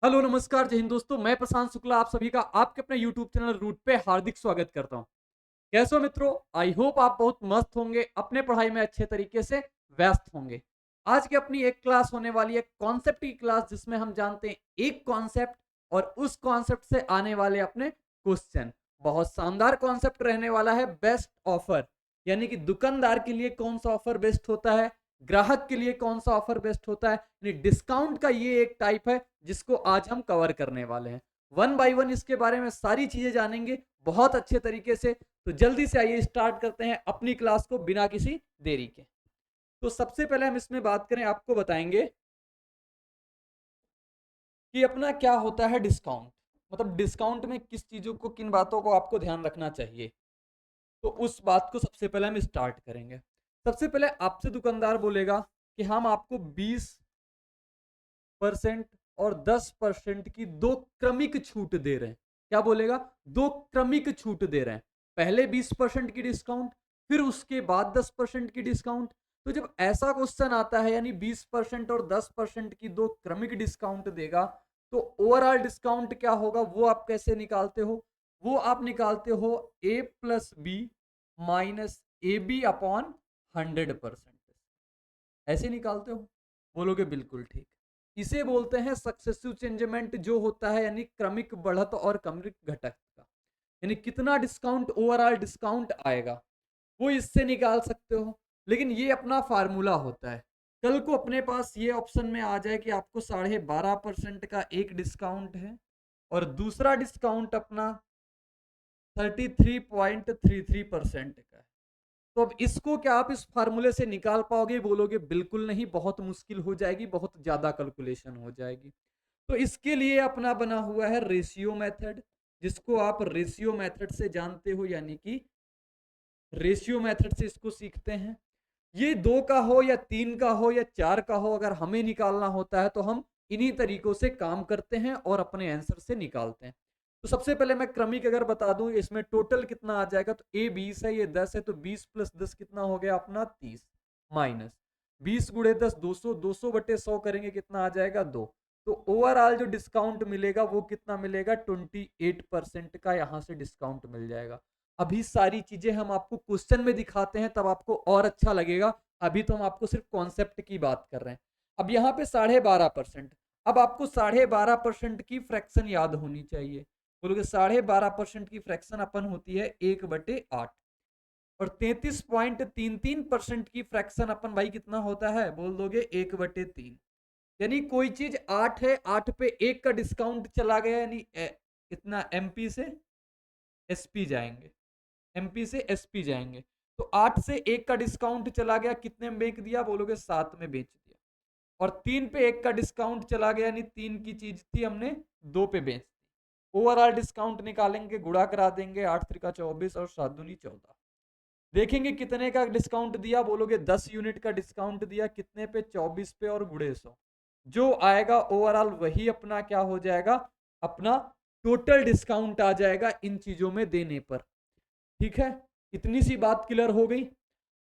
Hello नमस्कार जय हिंद दोस्तों, मैं प्रशांत शुक्ला आप सभी का आपके अपने यूट्यूब चैनल रूट पे हार्दिक स्वागत करता हूं। कैसे हो मित्रों? आई होप आप बहुत मस्त होंगे, अपने पढ़ाई में अच्छे तरीके से व्यस्त होंगे। आज की अपनी एक क्लास होने वाली है कॉन्सेप्ट की क्लास, जिसमें हम जानते हैं एक कॉन्सेप्ट और उस कॉन्सेप्ट से आने वाले अपने क्वेश्चन। बहुत शानदार कॉन्सेप्ट रहने वाला है बेस्ट ऑफर, यानी कि दुकानदार के लिए कौन सा ऑफर बेस्ट होता है, ग्राहक के लिए कौन सा ऑफर बेस्ट होता है। यानी डिस्काउंट का ये एक टाइप है जिसको आज हम कवर करने वाले हैं। वन बाय वन इसके बारे में सारी चीजें जानेंगे बहुत अच्छे तरीके से। तो जल्दी से आइए स्टार्ट करते हैं अपनी क्लास को बिना किसी देरी के। तो सबसे पहले हम इसमें बात करें, आपको बताएंगे कि अपना क्या होता है डिस्काउंट, मतलब डिस्काउंट में किस चीजों को, किन बातों को आपको ध्यान रखना चाहिए। तो उस बात को सबसे पहले हम स्टार्ट करेंगे। सबसे पहले आपसे दुकानदार बोलेगा कि हम आपको 20% और 10% की दो क्रमिक छूट दे रहे हैं। क्या बोलेगा? दो क्रमिक छूट दे रहे हैं। पहले 20% की डिस्काउंट, फिर उसके बाद 10% की डिस्काउंट। तो जब ऐसा क्वेश्चन आता है, यानी 20% और 10% की दो क्रमिक डिस्काउंट देगा, तो ओवरऑल डिस्काउंट क्या होगा वो आप कैसे निकालते हो? वो आप निकालते हो A plus B minus A B upon 100%। ऐसे निकालते हो? बोलोगे बिल्कुल ठीक। इसे बोलते हैं सक्सेसिव चेंजमेंट जो होता है, यानी क्रमिक बढ़त और क्रमिक घटक का, यानी कितना डिस्काउंट, ओवरऑल डिस्काउंट आएगा वो इससे निकाल सकते हो। लेकिन ये अपना फार्मूला होता है। कल को अपने पास ये ऑप्शन में आ जाए कि आपको 12.5% का एक डिस्काउंट है और दूसरा डिस्काउंट अपना 33.33% का है, तो अब इसको क्या आप इस फार्मूले से निकाल पाओगे? बोलोगे बिल्कुल नहीं, बहुत मुश्किल हो जाएगी, बहुत ज्यादा कैलकुलेशन हो जाएगी। तो इसके लिए अपना बना हुआ है रेशियो मेथड, जिसको आप रेशियो मेथड से जानते हो, यानी कि रेशियो मेथड से इसको सीखते हैं। ये दो का हो या तीन का हो या चार का हो, अगर हमें निकालना होता है तो हम इन्हीं तरीकों से काम करते हैं और अपने आंसर से निकालते हैं। तो सबसे पहले मैं क्रमिक अगर बता दूं, इसमें टोटल कितना आ जाएगा, तो ए 20 है, ये 10 है, तो 20 प्लस 10 कितना हो गया अपना 30, माइनस 20 गुड़े 10 200, 200 बटे 100 करेंगे कितना आ जाएगा 2। तो ओवरऑल जो डिस्काउंट मिलेगा वो कितना मिलेगा? 28% का यहाँ से डिस्काउंट मिल जाएगा। अभी सारी चीजें हम आपको क्वेश्चन में दिखाते हैं, तब आपको और अच्छा लगेगा। अभी तो हम आपको सिर्फ कॉन्सेप्ट की बात कर रहे हैं। अब यहाँ पे 12.5%। अब आपको 12.5% की फ्रैक्शन याद होनी चाहिए। बोलोगे 12.5% की फ्रैक्शन अपन होती है 1/8, और 33.33% की फ्रैक्शन अपन भाई कितना होता है? बोल दोगे 1/3। यानी कोई चीज 8 है, 8 पे 1 का डिस्काउंट चला गया, यानी कितना एमपी से एसपी जाएंगे, एमपी से एसपी जाएंगे। तो 8 से 1 का डिस्काउंट चला गया, कितने में बेच दिया? बोलोगे 7 में बेच दिया। और 3 पे 1 का डिस्काउंट चला गया, यानी 3 की चीज थी, हमने 2 पे बेच दी। ओवरऑल डिस्काउंट निकालेंगे, गुणा करा देंगे, 8 त्रिका 24 और 7 दूनी 14। देखेंगे कितने का डिस्काउंट दिया, बोलोगे 10 यूनिट का डिस्काउंट दिया, कितने पे? 24 पे और गुड़े 100। जो आएगा ओवरऑल वही अपना क्या हो जाएगा? अपना टोटल डिस्काउंट आ जाएगा इन चीजों में देने पर। ठीक है, इतनी सी बात क्लियर हो गई।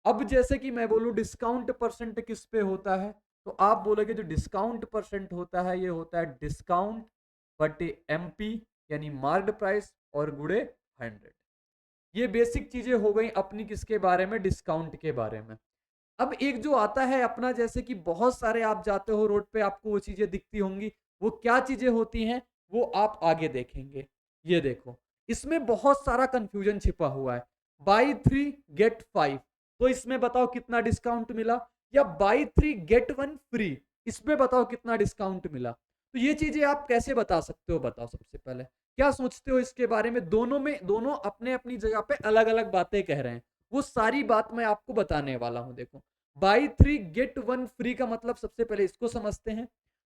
अब जैसे कि मैं बोलूं डिस्काउंट परसेंट किस पे होता है, तो आप बोलोगे जो डिस्काउंट परसेंट होता है ये होता है डिस्काउंट बटे एमपी, यानी मार्क्ड प्राइस, और गुड़े 100। ये बेसिक चीजें हो गई अपनी किसके बारे में? डिस्काउंट के बारे में। अब एक जो आता है अपना, जैसे कि बहुत सारे आप जाते हो रोड पे, आपको वो चीजें दिखती होंगी, वो क्या चीजें होती हैं वो आप आगे देखेंगे। ये देखो, इसमें बहुत सारा कंफ्यूजन छिपा हुआ है। बाई 3 गेट 5, तो इसमें बताओ कितना डिस्काउंट मिला? या बाई 3 गेट 1 फ्री, इसमें बताओ कितना डिस्काउंट मिला? तो ये चीजें आप कैसे बता सकते हो? बताओ सबसे पहले क्या सोचते हो इसके बारे में? दोनों में, दोनों अपने अपनी जगह पे अलग अलग बातें कह रहे हैं, वो सारी बात मैं आपको बताने वाला हूं। देखो, बाई 3 गेट 1 फ्री का मतलब सबसे पहले इसको समझते हैं।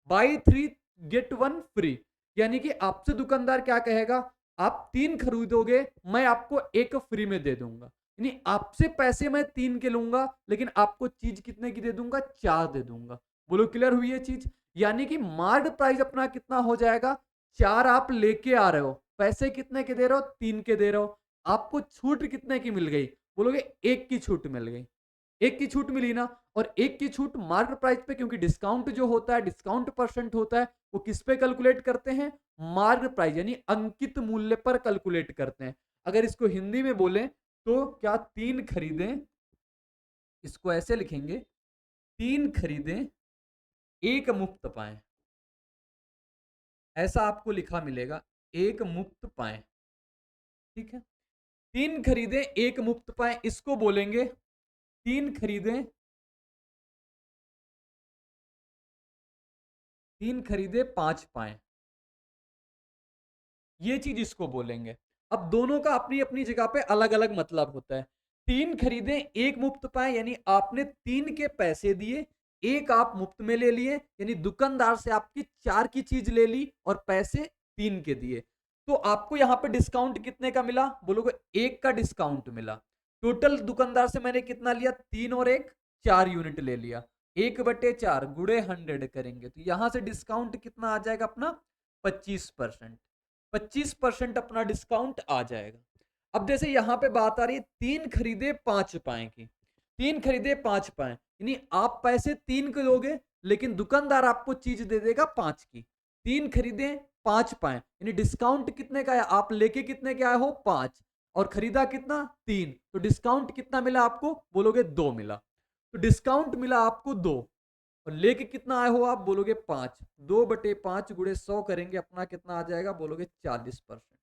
बाई 3 गेट 1 फ्री, यानी कि आपसे दुकानदार क्या कहेगा? आप 3 खरीदोगे, मैं आपको 1 फ्री में दे दूंगा। यानी आपसे पैसे मैं 3 के लूंगा, लेकिन आपको चीज कितने की दे दूंगा? 4 दे दूंगा। बोलो क्लियर हुई ये चीज? यानी कि मार्ड प्राइस अपना कितना हो जाएगा? 4 आप लेके आ रहे हो, पैसे कितने के दे रहे हो? 3 के दे रहे हो। आपको छूट कितने की मिल गई? बोलोगे 1 की छूट मिल गई। 1 की छूट मिली ना, और एक की छूट मार्केट प्राइस पे, क्योंकि डिस्काउंट जो होता है, डिस्काउंट परसेंट होता है, वो किस पे कैलकुलेट करते हैं? मार्केट प्राइस यानी अंकित मूल्य पर कैलकुलेट करते हैं। अगर इसको हिंदी में बोले तो क्या, तीन खरीदें, इसको ऐसे लिखेंगे, तीन खरीदें एक मुफ्त पाएं, ऐसा आपको लिखा मिलेगा, एक मुफ्त पाएं। ठीक है, तीन खरीदें एक मुफ्त पाएं, इसको बोलेंगे तीन खरीदें, तीन खरीदे पांच पाएं, ये चीज इसको बोलेंगे। अब दोनों का अपनी अपनी जगह पे अलग अलग मतलब होता है। तीन खरीदे एक मुफ्त पाए यानी आपने तीन के पैसे दिए, एक आप मुफ्त में ले लिए, यानी दुकानदार से आपकी चार की चीज ले ली और पैसे तीन के दिए। तो आपको यहां पे डिस्काउंट कितने का मिला? बोलोगे एक का डिस्काउंट मिला। टोटल दुकानदार से मैंने कितना लिया? तीन और एक, चार यूनिट ले लिया। एक बटे चार गुड़े 100 करेंगे तो यहां से डिस्काउंट कितना आ जाएगा अपना? 25%। 25% अपना डिस्काउंट आ जाएगा। अब जैसे यहां पे बात आ रही है तीन खरीदे पांच पाए की, तीन खरीदे पांच पाए यानी आप पैसे तीन के दोगे लेकिन दुकानदार आपको चीज दे देगा पांच की। तीन खरीदे पांच पाए यानी डिस्काउंट कितने का है? आप लेके कितने के आए हो? पांच, और खरीदा कितना? तीन, तो डिस्काउंट कितना मिला आपको? बोलोगे दो मिला। तो डिस्काउंट मिला आपको दो, और लेके कितना आए हो आप? बोलोगे पांच। दो बटे पांच गुड़े 100 करेंगे, अपना कितना आ जाएगा? बोलोगे 40%।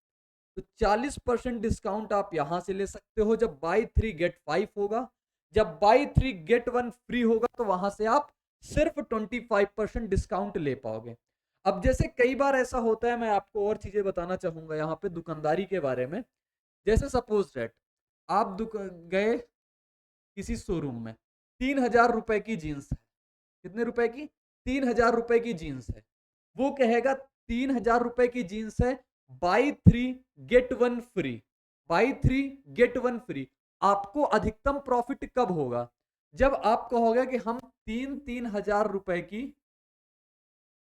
तो 40% डिस्काउंट आप यहां से ले सकते हो जब बाई थ्री गेट फाइव होगा। जब by three get one free होगा तो वहां से आप सिर्फ 25% डिस्काउंट ले पाओगे। अब जैसे कई बार ऐसा होता है, मैं आपको और चीजें बताना चाहूंगा यहाँ पे दुकानदारी के बारे में। जैसे सपोज दैट आप गए किसी शोरूम में, 3000 रुपए की जीन्स है। कितने रुपए की? 3000 रुपए की जीन्स है। वो कहेगा 3000 रुपए की जीन्स है, by three get one free, by three get one free. आपको अधिकतम प्रॉफिट कब होगा? जब आप कहोगे कि हम तीन तीन हजार रुपए की,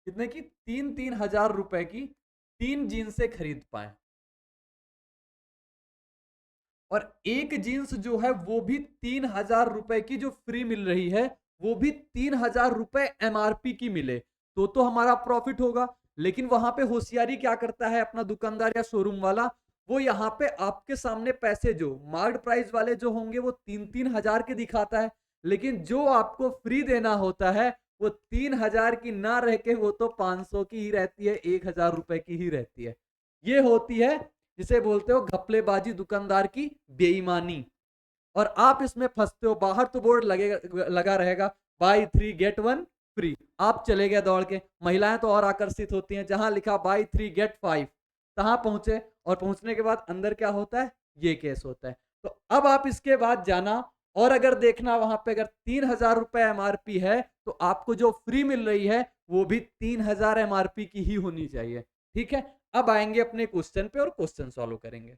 कितने की? तीन तीन हजार रुपए की तीन जीन्सें खरीद पाए, और एक जीन्स जो है वो भी 3000 रुपए की जो फ्री मिल रही है, वो भी 3000 रुपए एमआरपी की मिले, तो हमारा प्रॉफिट होगा। लेकिन वहां पे होशियारी क्या करता है अपना दुकानदार या शोरूम वाला? वो यहाँ पे आपके सामने पैसे जो मार्केट प्राइस वाले जो होंगे वो तीन तीन हजार के दिखाता है, लेकिन जो आपको फ्री देना होता है वो 3000 की ना रह के वो तो 500 की ही रहती है, 1000 रुपए की ही रहती है। ये होती है जिसे बोलते हो घपलेबाजी, दुकानदार की बेईमानी। और आप इसमें फंसते हो। बाहर तो बोर्ड लगेगा, लगा रहेगा by three get one free, आप चले गए दौड़ के। महिलाएं तो और आकर्षित होती हैं, जहां लिखा बाई थ्री गेट फाइव तहां पहुंचे, और पहुंचने के बाद अंदर क्या होता है? ये केस होता है। तो अब आप इसके बाद जाना, और अगर देखना वहां पे अगर 3000 रुपए एमआरपी है तो आपको जो फ्री मिल रही है वो भी 3000 एमआरपी की ही होनी चाहिए। ठीक है, अब आएंगे अपने क्वेश्चन पे और क्वेश्चन सॉल्व करेंगे।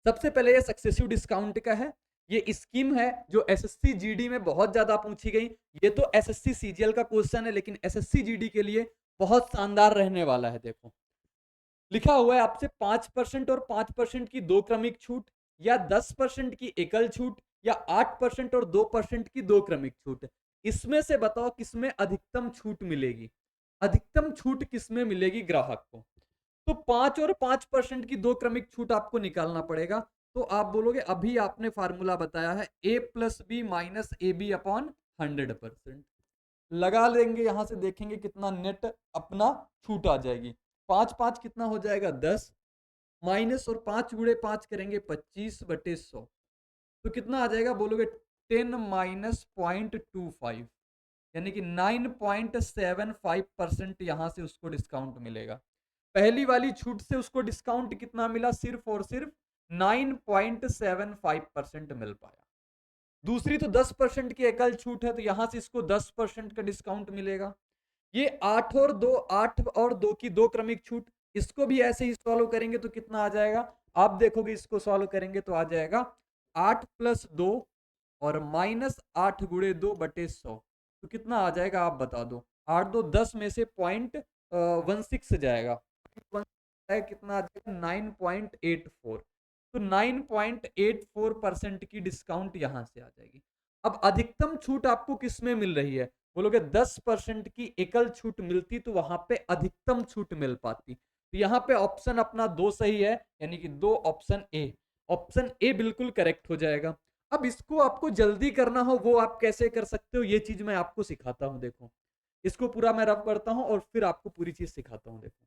सबसे पहले ये सक्सेसिव डिस्काउंट का है। ये स्कीम है जो एसएससी जीडी में बहुत ज्यादा पूछी गई। ये तो एसएससी सीजीएल का क्वेश्चन है, लेकिन एसएससी जीडी के लिए बहुत शानदार रहने वाला है। देखो लिखा हुआ है आपसे 5% और 5% की दो क्रमिक छूट, या 10% की एकल छूट, या 8% और 2% की दो क्रमिक छूट। इसमें से बताओ किसमें अधिकतम छूट मिलेगी? अधिकतम छूट किसमें मिलेगी ग्राहक को? तो 5 और 5% की दो क्रमिक छूट आपको निकालना पड़ेगा। तो आप बोलोगे अभी आपने फार्मूला बताया है a plus B minus A B upon 100%। लगा लेंगे, यहां से देखेंगे कितना नेट अपना छूट आ जाएगी। पांच पांच कितना हो जाएगा? 10, माइनस और 5 गुणे 5 करेंगे 25/100, तो कितना आ जाएगा? बोलोगे 10 माइनस 0.25, यानी कि 9.75% यहां से उसको डिस्काउंट मिलेगा। पहली वाली छूट से उसको डिस्काउंट कितना मिला? सिर्फ और सिर्फ 9.75% मिल पाया। दूसरी तो 10% की एकल छूट है, तो यहां से इसको 10% का डिस्काउंट मिलेगा। ये 8 और 2 की दो क्रमिक छूट, इसको भी ऐसे ही सॉल्व करेंगे तो कितना आ जाएगा? आप देखोगे इसको सॉल्व करेंगे तो आ जाएगा 8 प्लस 2 और माइनस 8 गुणे 2/100, तो कितना आ जाएगा आप बता दो? 8 2 10 में से 0.16 जाएगा, कितना आ जाएगा? 9.84। तो 9.84% की डिस्काउंट यहां से आ जाएगी। अब अधिकतम छूट आपको किस में मिल रही है? बोलोगे 10% की एकल छूट मिलती तो वहां पे अधिकतम छूट मिल पाती। तो यहाँ पे ऑप्शन अपना दो सही है, यानी कि दो, ऑप्शन ए बिल्कुल करेक्ट हो जाएगा। अब इसको आपको जल्दी करना हो वो आप कैसे कर सकते हो, ये चीज मैं आपको सिखाता हूं। देखो, इसको पूरा मैं रब करता हूं और फिर आपको पूरी चीज सिखाता हूं। देखो,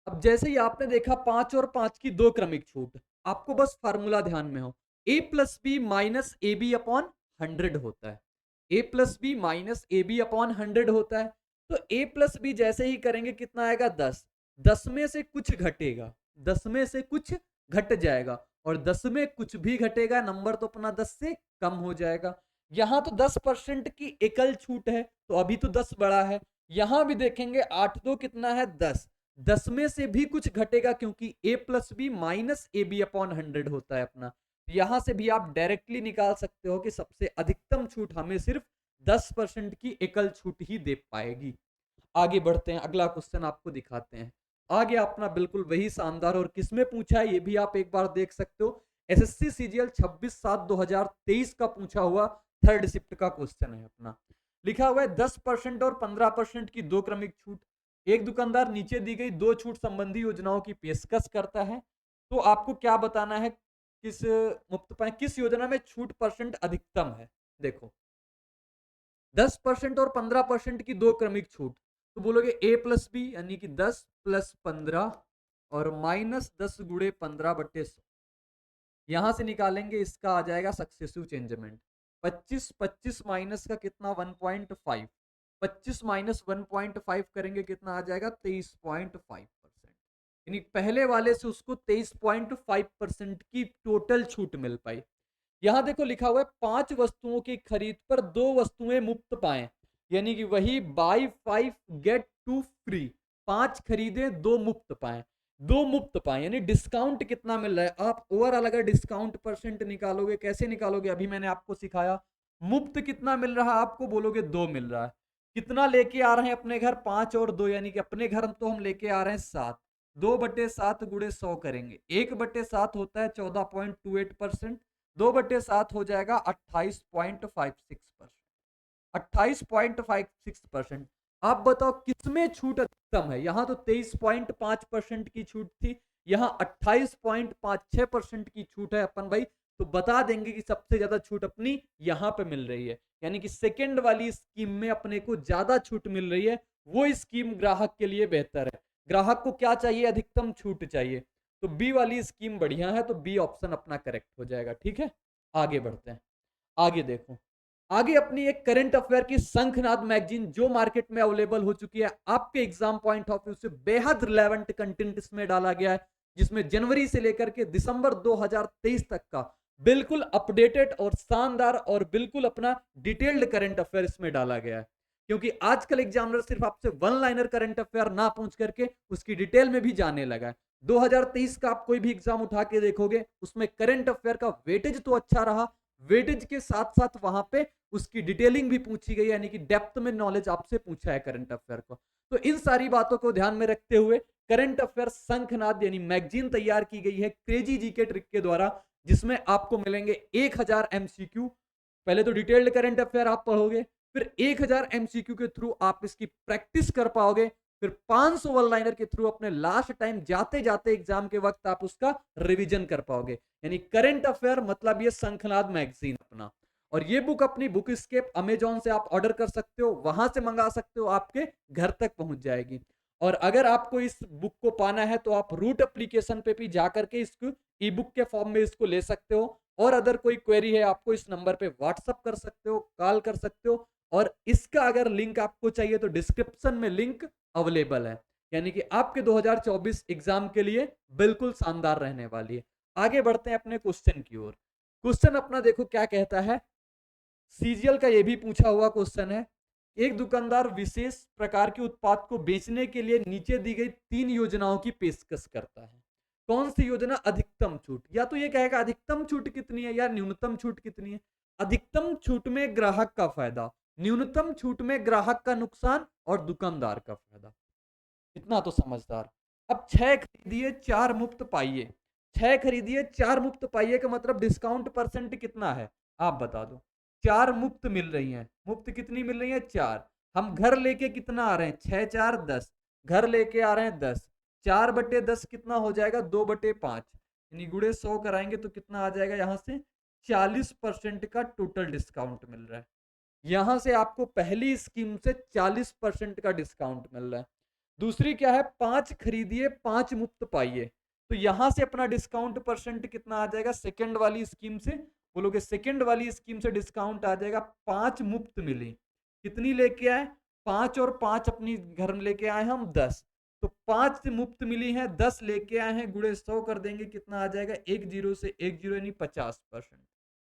अब जैसे ही आपने देखा 5 और 5 की दो क्रमिक छूट, आपको बस फार्मूला ध्यान में हो, A plus B minus A B upon 100 होता है। A plus B minus A B upon 100 होता है। तो ए प्लस बी जैसे ही करेंगे कितना आएगा? 10। 10 में से कुछ घटेगा, 10 में से कुछ घट जाएगा, और 10 में कुछ भी घटेगा नंबर तो अपना 10 से कम हो जाएगा। यहां तो 10% की एकल छूट है तो अभी तो 10 बड़ा है। यहां भी देखेंगे 8 दो कितना है? 10। 10 में से भी कुछ घटेगा क्योंकि a plus B minus A B upon 100 होता है अपना। यहां से भी आप डायरेक्टली निकाल सकते हो कि सबसे अधिकतम छूट हमें सिर्फ 10% की एकल छूट ही दे पाएगी। आगे बढ़ते हैं, अगला क्वेश्चन आपको दिखाते हैं। आगे अपना बिल्कुल वही शानदार, और किसमें पूछा है ये भी आप एक बार देख सकते हो। एसएससी सीजीएल 26/7/2023 का पूछा हुआ थर्ड शिफ्ट का क्वेश्चन है अपना। लिखा हुआ है 10% और 15% की दो क्रमिक छूट। एक दुकानदार नीचे दी गई दो छूट संबंधी योजनाओं की पेशकश करता है। तो आपको क्या बताना है, किस मुफ्त पाए किस योजना में छूट परसेंट अधिकतम है? देखो, 10% और 15% की दो क्रमिक छूट, तो बोलोगे ए प्लस बी यानी कि 10 + 15 और -10 × 15/100। यहां से निकालेंगे, इसका आ जाएगा सक्सेसिव चेंजमेंट। 25 25 माइनस का कितना? 1.5। 25 माइनस 1.5 करेंगे कितना आ जाएगा? 23.5%। यानी पहले वाले से उसको 23.5% की टोटल छूट मिल पाई। यहां देखो लिखा हुआ है 5 वस्तुओं की खरीद पर 2 वस्तुएं मुफ्त पाएं, यानी कि वही बाई 5 गेट 2 फ्री। 5 खरीदे 2 मुफ्त पाएं, 2 मुफ्त पाएं यानी डिस्काउंट कितना मिल रहा है। आप ओवरऑल अगर डिस्काउंट परसेंट निकालोगे, कैसे निकालोगे? अभी मैंने आपको सिखाया। मुफ्त कितना मिल रहा है आपको? बोलोगे 2 मिल रहा है। कितना लेके आ रहे हैं अपने घर? 5 और 2, यानी कि अपने घर तो हम लेके आ रहे हैं 7। 2/7 गुड़े 100 करेंगे, 1/7 होता है 14.28%। 2/7 हो जाएगा 28.56%। 28.56%। आप बताओ किसमें छूट अधिकतम है? यहां तो 23.5% की छूट थी, यहां 28.56% की छूट है अपन भाई। तो बता देंगे कि सबसे ज्यादा छूट अपनी यहां पे मिल रही है, यानी कि सेकंड वाली स्कीम में अपने को ज्यादा छूट मिल रही है। वो स्कीम ग्राहक के लिए बेहतर है। ग्राहक को क्या चाहिए? अधिकतम छूट चाहिए। तो बी वाली स्कीम बढ़िया है, तो बी ऑप्शन अपना करेक्ट हो जाएगा। ठीक है, आगे बढ़ते हैं। आगे देखो, आगे अपनी एक करंट अफेयर की शंखनाद मैगजीन जो मार्केट में अवेलेबल हो चुकी है, आपके एग्जाम पॉइंट ऑफ व्यू से बेहद रिलेवेंट कंटेंट इसमें डाला गया है, जिसमें जनवरी से लेकर के दिसंबर 2023 तक का बिल्कुल अपडेटेड और शानदार और बिल्कुल अपना डिटेल्ड करंट अफेयर इसमें डाला गया है। क्योंकि आजकल एग्जामिनर सिर्फ आपसे वन लाइनर करंट अफेयर ना पूछ करके उसकी डिटेल में भी जाने लगा है। 2023 का आप कोई भी एग्जाम उठा के देखोगे, उसमें करंट अफेयर का वेटेज तो अच्छा रहा, वेटेज के साथ साथ वहां पे उसकी डिटेलिंग भी पूछी गई, यानी कि डेप्थ में नॉलेज आपसे पूछा है करंट अफेयर को। तो इन सारी बातों को ध्यान में रखते हुए करंट अफेयर शंखनाद यानी मैगजीन तैयार की गई है क्रेजी जीके ट्रिक के द्वारा, जिसमें आपको मिलेंगे 1000 एमसीक्यू। पहले तो डिटेल्ड करंट अफेयर आप पढ़ोगे, फिर 1000 एमसीक्यू के थ्रू आप इसकी प्रैक्टिस कर पाओगे, फिर 500 वन लाइनर के थ्रू अपने लास्ट टाइम जाते जाते एग्जाम के वक्त आप उसका रिवीजन कर पाओगे। यानी करंट अफेयर मतलब ये शंखनाद मैगजीन अपना। और ये बुक अपनी बुक स्केप अमेजोन से आप ऑर्डर कर सकते हो, वहां से मंगा सकते हो, आपके घर तक पहुंच जाएगी। और अगर आपको इस बुक को पाना है तो आप रूट एप्लीकेशन पे भी जाकर के इसको ई बुक के फॉर्म में इसको ले सकते हो। और अगर कोई क्वेरी है आपको इस नंबर पे व्हाट्सअप कर सकते हो, कॉल कर सकते हो। और इसका अगर लिंक आपको चाहिए तो डिस्क्रिप्शन में लिंक अवेलेबल है। यानी कि आपके 2024 एग्जाम के लिए बिल्कुल शानदार रहने वाली है। आगे बढ़ते हैं अपने क्वेश्चन की ओर। क्वेश्चन अपना देखो क्या कहता है। सीजीएल का ये भी पूछा हुआ क्वेश्चन है। एक दुकानदार विशेष प्रकार के उत्पाद को बेचने के लिए नीचे दी गई 3 योजनाओं की पेशकश करता है। कौन सी योजना अधिकतम छूट? या तो ये कहेगा अधिकतम छूट कितनी है या न्यूनतम छूट कितनी है। अधिकतम छूट में ग्राहक का फायदा, न्यूनतम छूट में ग्राहक का नुकसान और दुकानदार का फायदा। इतना तो समझदार। अब 6 खरीदिए 4 मुफ्त पाइए। 6 खरीदिए 4 मुफ्त पाइए का मतलब डिस्काउंट परसेंट कितना है आप बता दो। 4 मुफ्त मिल रही हैं, मुफ्त कितनी मिल रही है 4। हम घर लेके कितना आ रहे हैं 6 4 10, घर लेके आ रहे हैं 10, 4/10 कितना हो जाएगा 2/5, यानी गुड़े 100 कराएंगे तो कितना आ जाएगा यहाँ से 40% का टोटल डिस्काउंट मिल रहा है। यहां से आपको पहली स्कीम से 40% का डिस्काउंट मिल रहा है। दूसरी क्या है 5 खरीदिए 5 मुफ्त पाइए, तो यहां से अपना डिस्काउंट परसेंट कितना आ जाएगा सेकंड वाली स्कीम से, बोलोगे सेकंड वाली स्कीम से डिस्काउंट आ जाएगा 5 मुफ्त मिली, कितनी लेके आए 5 और 5 अपनी घर में लेके आए हम 10, तो 5 मुफ्त मिली है 10 लेके आए हैं गुड़े 100 कर देंगे कितना आ जाएगा 10 से 10 यानी 50%।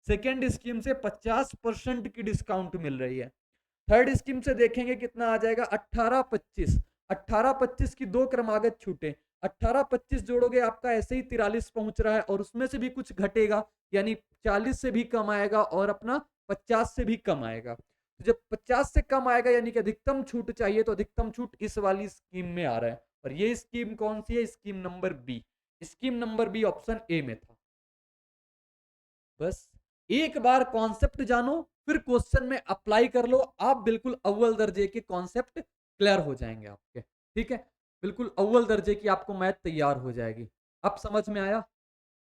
सेकेंड स्कीम से 50% की डिस्काउंट मिल रही है। थर्ड स्कीम से देखेंगे कितना आ जाएगा 18-25, 18-25 की 2 क्रमागत छूटे, 18-25 जोड़ोगे आपका ऐसे ही 43 पहुंच रहा है और उसमें से भी कुछ घटेगा, यानी 40 से भी कम आएगा और अपना 50 से भी कम आएगा। तो जब 50 से कम आएगा यानी कि अधिकतम छूट चाहिए, तो अधिकतम छूट इस वाली स्कीम में आ रहा है। और ये स्कीम कौन सी है, scheme number B. Scheme number B option A में था। बस एक बार कॉन्सेप्ट जानो, फिर क्वेश्चन में अप्लाई कर लो, आप बिल्कुल अव्वल दर्जे के कॉन्सेप्ट क्लियर हो जाएंगे आपके। ठीक है, बिल्कुल अव्वल दर्जे की आपको मैथ तैयार हो जाएगी। अब समझ में आया?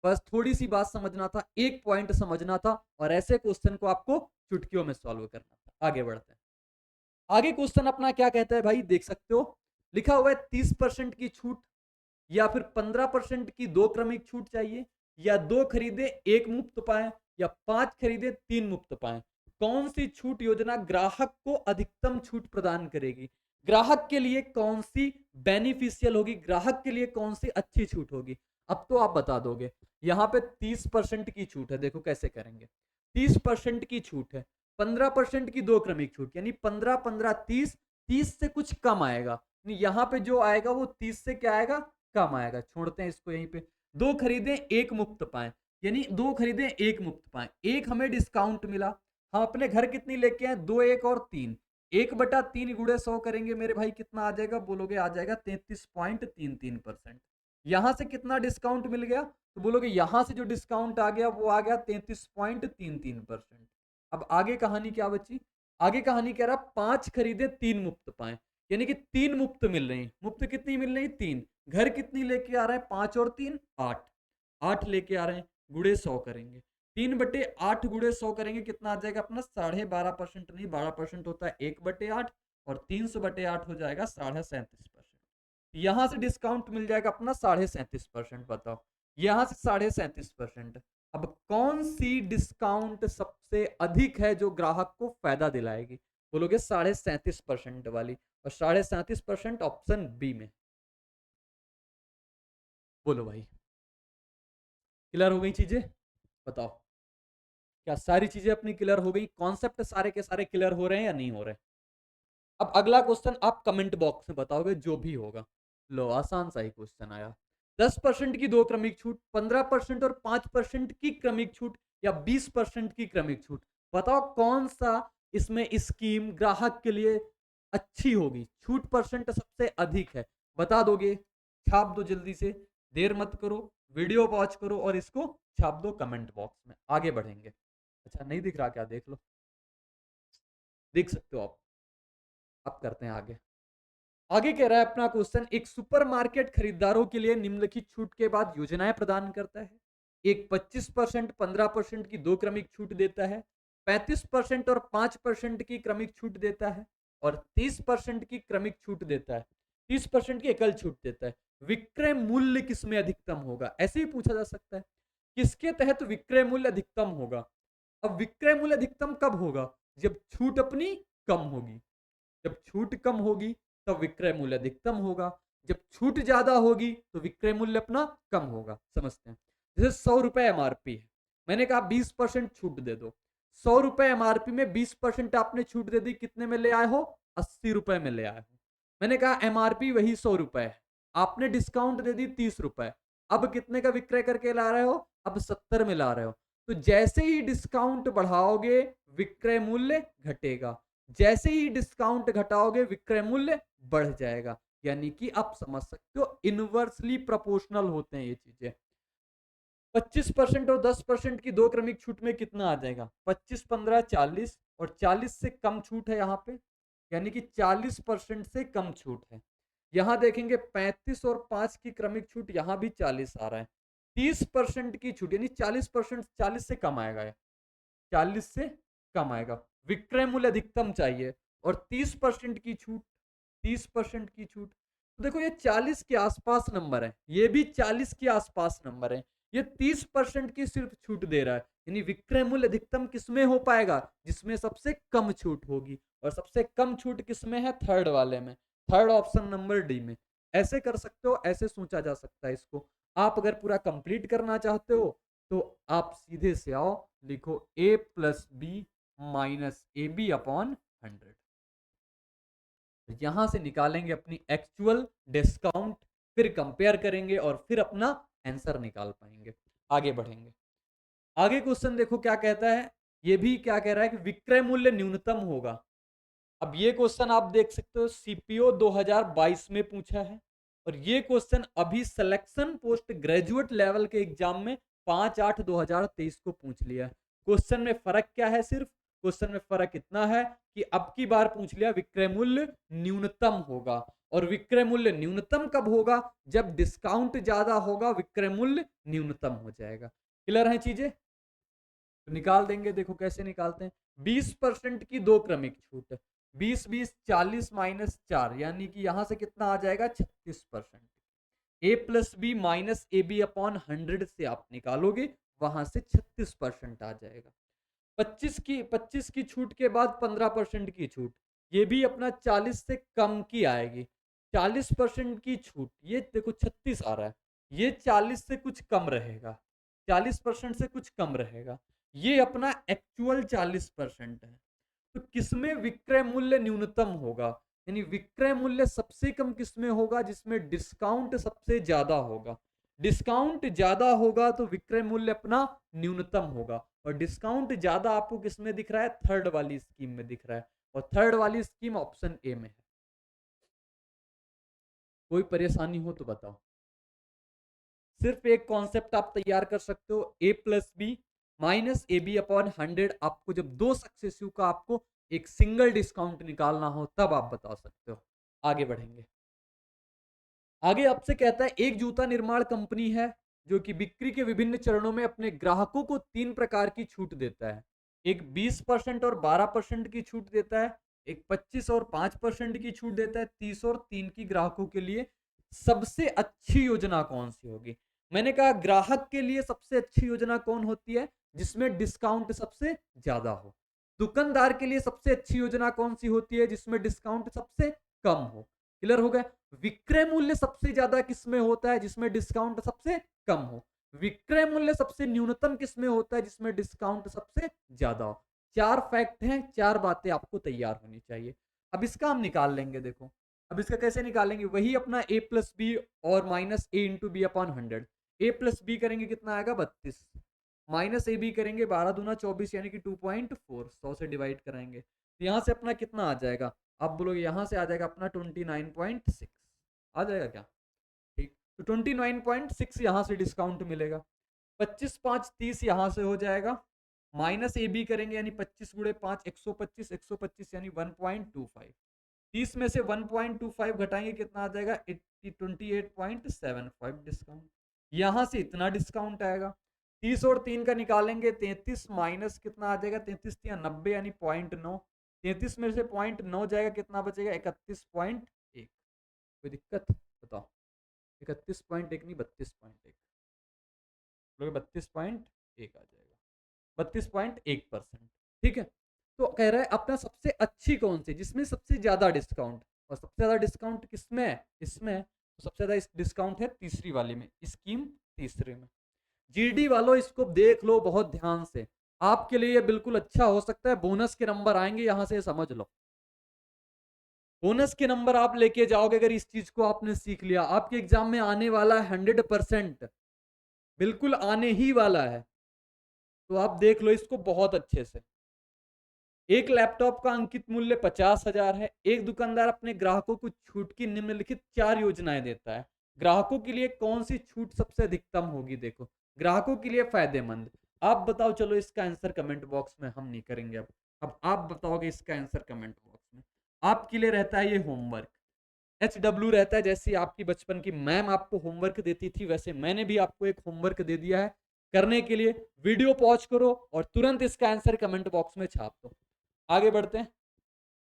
बस थोड़ी सी बात समझना था, एक पॉइंट समझना था, और ऐसे क्वेश्चन को आपको चुटकियों में सॉल्व करना था। आगे बढ़ते हैं। आगे क्वेश्चन अपना क्या कहता है भाई, देख सकते हो लिखा हुआ है 30% की छूट, या फिर 15% की 2 क्रमिक छूट चाहिए, या 2 खरीदे 1 मुफ्त पाए, या 5 खरीदे 3 मुफ्त पाए। कौन सी छूट योजना ग्राहक को अधिकतम छूट प्रदान करेगी, ग्राहक के लिए कौन सी बेनिफिशियल होगी, ग्राहक के लिए कौन सी अच्छी छूट होगी। अब तो आप बता दोगे। यहां पे 30% की छूट है, देखो कैसे करेंगे। 30% की छूट है, 15% की 2 क्रमिक छूट, यानी 15 15 30, 30 से कुछ कम आएगा, यहां पे जो आएगा वो 30 से क्या आएगा कम आएगा। छोड़ते हैं इसको यहीं पे। 2 खरीदें 1 मुफ्त पाए, यानी 2 खरीदें 1 मुफ्त पाए, एक हमें डिस्काउंट मिला। हम अपने घर कितनी लेके आए 2 1 और 3, 1/3 गुड़े 100 करेंगे मेरे भाई कितना आ जाएगा, बोलोगे आ जाएगा 33.33%। यहां से कितना डिस्काउंट मिल गया, तो बोलोगे यहां से जो डिस्काउंट आ गया वो आ गया 33.33%। अब आगे कहानी क्या बची, आगे कहानी कह रहा 5 खरीदे 3 मुफ्त पाए, यानी कि 3 मुफ्त मिल रही। मुफ्त कितनी मिल रही 3, घर कितनी लेके आ रहे हैं 5 और 3 8, 8 लेके आ रहे हैं, गुड़े 100 करेंगे, 3/8 गुड़े 100 करेंगे कितना आ जाएगा अपना 12.5%, नहीं 12% होता है 1/8, और 300/8 हो जाएगा 37.5%। यहां से डिस्काउंट मिल जाएगा अपना 37.5%। बताओ यहां से 37.5%। अब कौन सी डिस्काउंट सबसे अधिक है जो ग्राहक को फायदा दिलाएगी, बोलोगे 37.5% वाली, और 37.5% ऑप्शन बी में। बोलो भाई, क्लियर हो गई चीजें? बताओ क्या सारी चीजें अपनी क्लियर हो गई, कॉन्सेप्ट सारे के सारे क्लियर हो रहे हैं या नहीं हो रहे? अब अगला क्वेश्चन आप कमेंट बॉक्स में बताओगे जो भी होगा। लो आसान सा ही क्वेश्चन आया। 10% की 2 क्रमिक छूट, 15% और 5% की क्रमिक छूट, या 20% की क्रमिक छूट। बताओ कौन सा इसमें स्कीम ग्राहक के लिए अच्छी होगी, छूट परसेंट सबसे अधिक है। बता दोगे, छाप दो जल्दी से, देर मत करो, वीडियो वॉच करो और इसको छाप दो कमेंट बॉक्स में। आगे बढ़ेंगे। अच्छा नहीं दिख रहा क्या, देख लो, देख सकते हो आप। अब करते हैं आगे। आगे कह रहा है अपना क्वेश्चन, एक सुपरमार्केट खरीदारों के लिए निम्नलिखित छूट के बाद योजनाएं प्रदान करता है। एक 25% 15% की 2 क्रमिक छूट देता है, 35% और 5% की क्रमिक छूट देता है, और 30% की क्रमिक छूट देता है, 30% की एकल छूट देता है। विक्रय मूल्य किसमें अधिकतम होगा, ऐसे ही पूछा जा सकता है, किसके तहत विक्रय मूल्य अधिकतम होगा। अब विक्रय मूल्य अधिकतम कब होगा, जब छूट अपनी कम होगी। जब छूट कम होगी तब विक्रय मूल्य अधिकतम होगा, जब छूट ज्यादा होगी तो विक्रय मूल्य अपना कम होगा। समझते हैं, जैसे 100 रुपए एमआरपी है, मैंने कहा 20% छूट दे दो। 100 रुपए एमआरपी में 20% आपने छूट दे दी, कितने में ले आए हो 80 रुपए में ले आए हो। मैंने कहा एमआरपी वही 100 रुपए है, आपने डिस्काउंट दे दी 30 रुपए, अब कितने का विक्रय करके ला रहे हो, अब 70 में ला रहे हो। तो जैसे ही डिस्काउंट बढ़ाओगे विक्रय मूल्य घटेगा, जैसे ही डिस्काउंट घटाओगे विक्रय मूल्य बढ़ जाएगा। यानी कि आप समझ सकते हो इनवर्सली प्रोपोर्शनल होते हैं ये चीजें। 25% और 10% की दो क्रमिक छूट में कितना आ जाएगा? 25, 15, 40 और 40 से कम छूट है यहाँ पे, यानी कि 40% से कम छूट है। यहाँ देखेंगे 35 और 5 की क्रमिक छूट, यहाँ भी 40 आ रहा है। 30% की छूट यानी 40%, 40 से कम आएगा, 40 से कम आएगा। विक्रय मूल्य अधिकतम चाहिए और 30% की छूट, 30% की छूट। तो देखो ये 40 के आसपास नंबर है, ये भी 40 के आसपास नंबर है, ये 30% की सिर्फ छूट दे रहा है। यानी विक्रय मूल्य अधिकतम किसमें हो पाएगा? जिसमें सबसे कम छूट होगी, और सबसे कम छूट किसमें है? थर्ड वाले में, थर्ड ऑप्शन नंबर डी में। ऐसे कर सकते हो, ऐसे सोचा जा सकता है इसको। आप अगर पूरा कंप्लीट करना चाहते हो तो आप सीधे से आओ, लिखो a plus B minus A B upon 100। यहां से निकालेंगे अपनी एक्चुअल डिस्काउंट, फिर कंपेयर करेंगे और फिर अपना आंसर निकाल पाएंगे। आगे बढ़ेंगे। आगे क्वेश्चन देखो क्या कहता है। ये भी क्या कह रहा है कि विक्रय मूल्य न्यूनतम होगा। अब ये क्वेश्चन आप देख सकते हो सीपीओ 2022 में पूछा है, और ये क्वेश्चन अभी सिलेक्शन पोस्ट ग्रेजुएट लेवल के एग्जाम में 5/8/2023 को पूछ लिया है। क्वेश्चन में फर्क क्या है? सिर्फ क्वेश्चन में फर्क इतना है कि अब की बार पूछ लिया विक्रय मूल्य न्यूनतम होगा, और विक्रय मूल्य न्यूनतम कब होगा? जब डिस्काउंट ज्यादा होगा, विक्रय मूल्य न्यूनतम हो जाएगा। क्लियर है चीजें? तो निकाल देंगे, देखो कैसे निकालते हैं। 20% की दो क्रमिक छूट, 20 20 40 माइनस 4, यानी कि यहां से कितना आ जाएगा? 36%। A plus B minus A B upon 100 से आप निकालोगे, वहां से 36% आ जाएगा। 25 की छूट के बाद 15% की छूट, ये भी अपना 40 से कम की आएगी। 40% की छूट, ये देखो 36 आ रहा है, ये 40 से कुछ कम रहेगा, 40% से कुछ कम रहेगा। ये अपना एक्चुअल 40% है। तो किसमें विक्रय मूल्य न्यूनतम होगा? यानी विक्रय मूल्य सबसे कम किसमें होगा? जिसमें डिस्काउंट सबसे ज्यादा होगा। डिस्काउंट ज्यादा होगा तो विक्रय मूल्य अपना न्यूनतम होगा, और डिस्काउंट ज्यादा आपको किसमें दिख रहा है? थर्ड वाली स्कीम में दिख रहा है, और थर्ड वाली स्कीम ऑप्शन ए में है। कोई परेशानी हो तो बताओ। सिर्फ एक कॉन्सेप्ट आप तैयार कर सकते हो, A plus B minus A B upon 100। आपको जब दो सक्सेसिव का आपको एक सिंगल डिस्काउंट निकालना हो तब आप बता सकते हो। आगे बढ़ेंगे। आगे आपसे कहता है एक जूता निर्माण कंपनी है जो कि बिक्री के विभिन्न चरणों में अपने ग्राहकों को 3 प्रकार की छूट देता है। एक 20% और 12% की छूट देता है, एक 25 और 5% की छूट देता है, 30 और 3 की ग्राहकों के लिए। सबसे अच्छी योजना कौन सी होगी? मैंने कहा ग्राहक के लिए सबसे अच्छी योजना कौन होती है? जिसमें डिस्काउंट सबसे ज्यादा हो। दुकानदार के लिए सबसे अच्छी योजना कौन सी होती है? जिसमें डिस्काउंट सबसे कम हो। क्लियर हो गया? विक्रय मूल्य सबसे ज्यादा किसमें होता है? जिसमें डिस्काउंट सबसे कम हो। विक्रय मूल्य सबसे न्यूनतम किसमें होता है? जिसमें डिस्काउंट सबसे ज्यादा हो। 4 फैक्ट हैं, 4 बातें आपको तैयार होनी चाहिए। अब इसका हम निकाल लेंगे। देखो अब इसका कैसे निकालेंगे? वही अपना ए प्लस बी और माइनस ए इंटू बी अपॉन 100। ए प्लस बी करेंगे कितना आएगा? 32, माइनस ए बी करेंगे 12 दूना 24 यानी कि 2.4, 100 से डिवाइड कराएंगे तो यहाँ से अपना कितना आ जाएगा? आप बोलोगे यहाँ से आ जाएगा अपना 29.6 आ जाएगा क्या? ठीक, तो 29.6 यहाँ से डिस्काउंट मिलेगा। 25 5 30 यहाँ से हो जाएगा, माइनस ए बी करेंगे यानी 25 गुड़े 5 125, 125 यानी 1.25। 30 में से 1.25 घटाएंगे कितना आ जाएगा? 28.75 डिस्काउंट। यहाँ से इतना डिस्काउंट आएगा। 30 और 3 का निकालेंगे, 33 माइनस कितना आ जाएगा? 33 या 90 यानी 0.9। 33 में से 0.9 जाएगा, कितना बचेगा? 31.1। कोई दिक्कत बताओ? 31.1 नहीं 32.1, 32.1 आ जाएगा, 32.1%। ठीक है, तो कह रहा है अपना सबसे अच्छी कौन सी, जिसमें सबसे ज्यादा डिस्काउंट, और सबसे ज्यादा डिस्काउंट किसमें है? इसमें। तो सबसे ज्यादा डिस्काउंट है तीसरी वाली में, स्कीम तीसरे में। जीडी वालों इसको देख लो बहुत ध्यान से, आपके लिए बिल्कुल अच्छा हो सकता है। बोनस के नंबर आएंगे यहां से, समझ लो। बोनस के नंबर आप लेके जाओगे अगर इस चीज को आपने सीख लिया। आपके एग्जाम में आने वाला है 100%, बिल्कुल आने ही वाला है। तो आप देख लो इसको बहुत अच्छे से। एक लैपटॉप का अंकित मूल्य 50,000 है। एक दुकानदार अपने ग्राहकों को छूट की निम्नलिखित 4 योजनाएं देता है। ग्राहकों के लिए कौन सी छूट सबसे अधिकतम होगी? देखो ग्राहकों के लिए फायदेमंद। आप बताओ, चलो इसका आंसर कमेंट बॉक्स में, हम नहीं करेंगे अब आप बताओगे इसका आंसर कमेंट बॉक्स में। आपके लिए रहता है ये होमवर्क। HW रहता है, जैसे आपकी बचपन की मैम आपको होमवर्क देती थी, वैसे मैंने भी आपको एक होमवर्क दे दिया है करने के लिए। वीडियो पॉज करो और तुरंत इसका आंसर कमेंट बॉक्स में छाप दो। आगे बढ़ते हैं।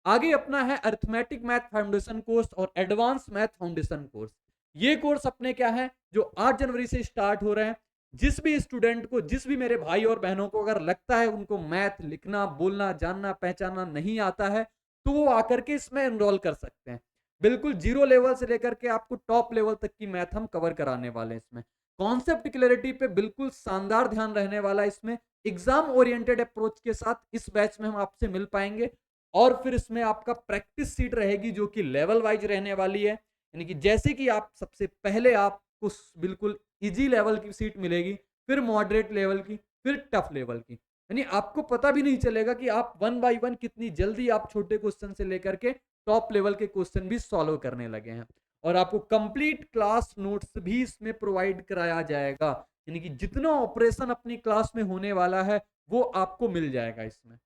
आगे अपना है अर्थमेटिक मैथ फाउंडेशन कोर्स और एडवांस मैथ फाउंडेशन कोर्स। ये कोर्स अपने क्या है, जो 8 जनवरी से स्टार्ट हो रहे हैं। जिस भी स्टूडेंट को, जिस भी मेरे भाई और बहनों को अगर लगता है उनको मैथ लिखना, बोलना, जानना, पहचानना नहीं आता है, तो वो आकर के इसमें एनरोल कर सकते हैं। बिल्कुल जीरो लेवल से लेकर के आपको टॉप लेवल तक की मैथ हम कवर कराने वाले हैं इसमें। कॉन्सेप्ट क्लैरिटी पे बिल्कुल शानदार ध्यान रहने वाला है इसमें। एग्जाम ओरिएंटेड अप्रोच के साथ इस बैच में हम आपसे मिल पाएंगे। और फिर इसमें आपका प्रैक्टिस सीट रहेगी जो कि लेवल वाइज रहने वाली है। यानी कि जैसे कि आप सबसे पहले आपको बिल्कुल इजी लेवल की सीट मिलेगी, फिर मॉडरेट लेवल की, फिर टफ लेवल की। यानी आपको पता भी नहीं चलेगा कि आप 1 बाय 1 कितनी जल्दी आप छोटे क्वेश्चन से लेकर के टॉप लेवल के क्वेश्चन भी सॉल्व करने लगे हैं। और आपको कंप्लीट क्लास नोट्स भी इसमें प्रोवाइड कराया जाएगा। यानी कि जितना ऑपरेशन अपनी क्लास में होने वाला है वो आपको मिल जाएगा इसमें।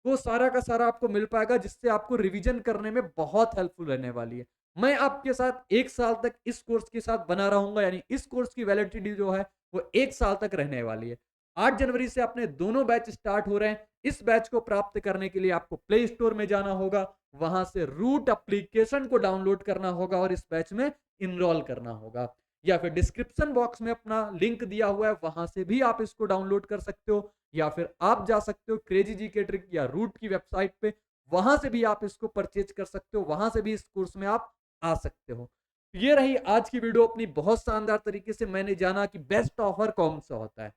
वो सारा का सारा आपको मिल पाएगा, जिससे आपको रिवीजन करने में बहुत हेल्पफुल रहने वाली है। मैं आपके साथ 1 साल तक इस कोर्स के साथ बना रहूंगा, यानी इस कोर्स की वैलिडिटी जो है वो 1 साल तक रहने वाली है। 8 जनवरी से अपने दोनों बैच स्टार्ट हो रहे हैं। इस बैच को प्राप्त करने के लिए आपको प्ले स्टोर में जाना होगा, वहां से रूट एप्लीकेशन को डाउनलोड करना होगा और इस बैच में इनरोल करना होगा। या फिर डिस्क्रिप्शन बॉक्स में अपना लिंक दिया हुआ है, वहां से भी आप इसको डाउनलोड कर सकते हो। या फिर आप जा सकते हो क्रेजी जी के ट्रिक या रूट की वेबसाइट पे, वहां से भी आप इसको परचेज कर सकते हो, वहां से भी इस कोर्स में आप आ सकते हो। ये रही आज की वीडियो अपनी। बहुत शानदार तरीके से मैंने जाना कि बेस्ट ऑफर कौन सा होता है।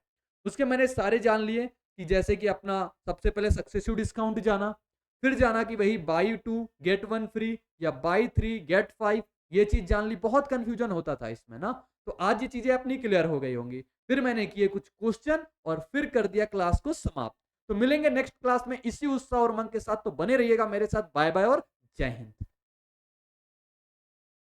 उसके मैंने सारे जान लिए कि जैसे कि अपना सबसे पहले सक्सेसिव डिस्काउंट जाना, फिर जाना कि वही बाई 2 गेट 1 फ्री या बाई 3 गेट 5, ये चीज जान ली। बहुत कंफ्यूजन होता था इसमें ना, तो आज ये चीजें अपनी क्लियर हो गई होंगी। फिर मैंने किए कुछ क्वेश्चन और फिर कर दिया क्लास को समाप्त। तो मिलेंगे नेक्स्ट क्लास में इसी उत्साह और उमंग के साथ। तो बने रहिएगा मेरे साथ। बाय बाय और जय हिंद।